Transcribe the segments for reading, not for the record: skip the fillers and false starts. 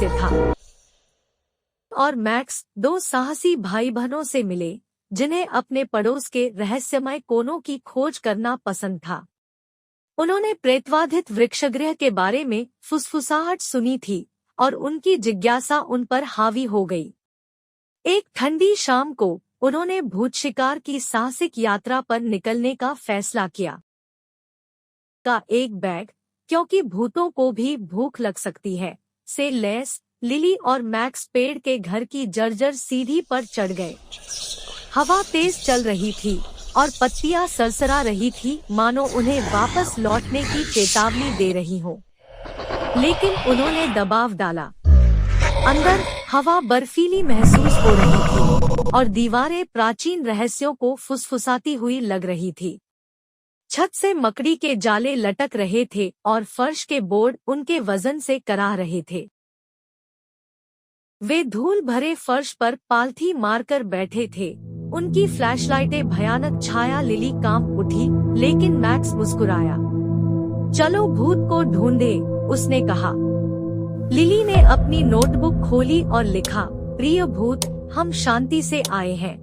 रहस्य था। और मैक्स 2 साहसी भाई बहनों से मिले जिन्हें अपने पड़ोस के रहस्यमय कोनों की खोज करना पसंद था। उन्होंने प्रेतवाधित वृक्षगृह के बारे में फुसफुसाहट सुनी थी और उनकी जिज्ञासा उन पर हावी हो गई। एक ठंडी शाम को उन्होंने भूत शिकार की साहसिक यात्रा पर निकलने का फैसला किया। का एक बैग, क्योंकि भूतों को भी भूख लग सकती है, से लैस लिली और मैक्स पेड़ के घर की जर्जर सीढ़ी पर चढ़ गए। हवा तेज चल रही थी और पत्तियां सरसरा रही थी, मानो उन्हें वापस लौटने की चेतावनी दे रही हो। लेकिन उन्होंने दबाव डाला। अंदर हवा बर्फीली महसूस हो रही थी और दीवारें प्राचीन रहस्यों को फुसफुसाती हुई लग रही थी। छत से मकड़ी के जाले लटक रहे थे और फर्श के बोर्ड उनके वजन से कराह रहे थे। वे धूल भरे फर्श पर पालथी मारकर बैठे थे। उनकी फ्लैशलाइटें भयानक छाया लिली कांप उठी, लेकिन मैक्स मुस्कुराया। चलो भूत को ढूंढे, उसने कहा। लिली ने अपनी नोटबुक खोली और लिखा, प्रिय भूत, हम शांति से आए हैं।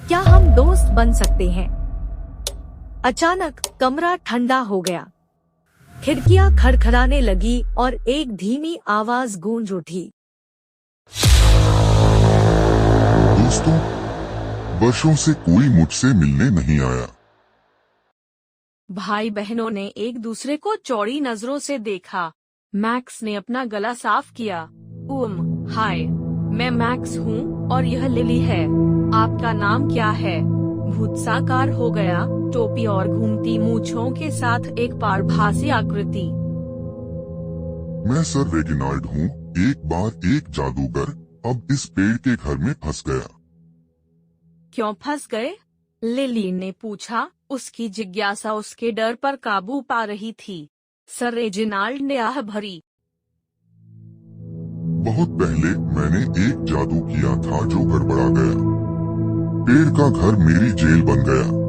क्या हम दोस्त बन सकते हैं? अचानक कमरा ठंडा हो गया। खिड़कियां खड़खड़ाने लगी और एक धीमी आवाज गूंज उठी। दोस्तों, वर्षों से कोई मुझसे मिलने नहीं आया। भाई बहनों ने एक दूसरे को चौड़ी नजरों से देखा। मैक्स ने अपना गला साफ किया। हाय, मैं मैक्स हूँ और यह लिली है। आपका नाम क्या है? भूत साकार हो गया, टोपी और घूमती मूंछों के साथ एक पारभासी आकृति। मैं सर रेगिनाल्ड हूँ। एक बार एक जादूगर अब इस पेड़ के घर में फंस गया। क्यों फंस गए? लिली ने पूछा। उसकी जिज्ञासा उसके डर पर काबू पा रही थी। सर रेजिनाल्ड ने आह भरी। बहुत पहले मैंने एक जादू किया था जो गड़बड़ा गया। पेड़ का घर मेरी जेल बन गया।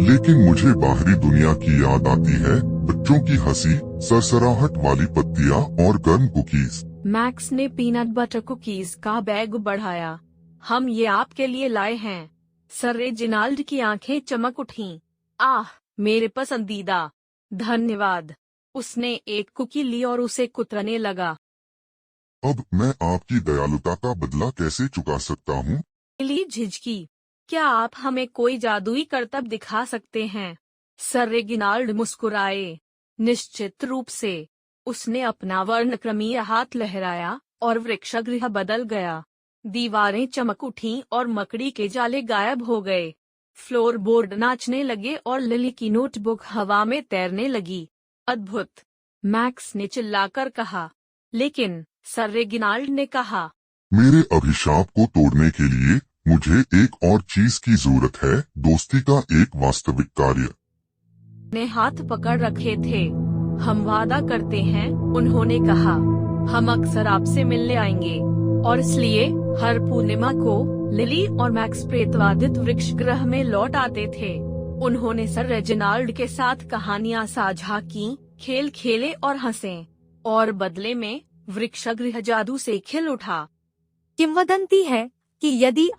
लेकिन मुझे बाहरी दुनिया की याद आती है, बच्चों की हंसी, सरसराहट वाली पत्तियां और गर्म कुकीज। मैक्स ने पीनट बटर कुकीज का बैग बढ़ाया। हम ये आपके लिए लाए हैं। सर रेजिनाल्ड की आंखें चमक उठीं। आह, मेरे पसंदीदा, धन्यवाद। उसने एक कुकी ली और उसे कुतरने लगा। अब मैं आपकी दयालुता का बदला कैसे चुका सकता हूँ? लिली झिझकी। क्या आप हमें कोई जादुई करतब दिखा सकते हैं? सर रेजिनाल्ड मुस्कुराए। निश्चित रूप से। उसने अपना वर्णक्रमीय हाथ लहराया और वृक्षगृह बदल गया। दीवारें चमक उठीं और मकड़ी के जाले गायब हो गए। फ्लोरबोर्ड नाचने लगे और लिली की नोटबुक हवा में तैरने लगी। अद्भुत, मैक्स ने चिल्लाकर कहा। लेकिन सर रेजिनाल्ड ने कहा, मेरे अभिशाप को तोड़ने के लिए मुझे एक और चीज की जरूरत है, दोस्ती का एक वास्तविक कार्य। ने हाथ पकड़ रखे थे। हम वादा करते हैं, उन्होंने कहा। हम अक्सर आपसे मिलने आएंगे और इसलिए हर पूर्णिमा को लिली और मैक्स प्रेतवादित वृक्षगृह में लौट आते थे। उन्होंने सर रेजिनाल्ड के साथ कहानियां साझा की, खेल खेले और हंसे, और बदले में वृक्षगृह जादू से खिल उठा। किंवदंती है कि यदि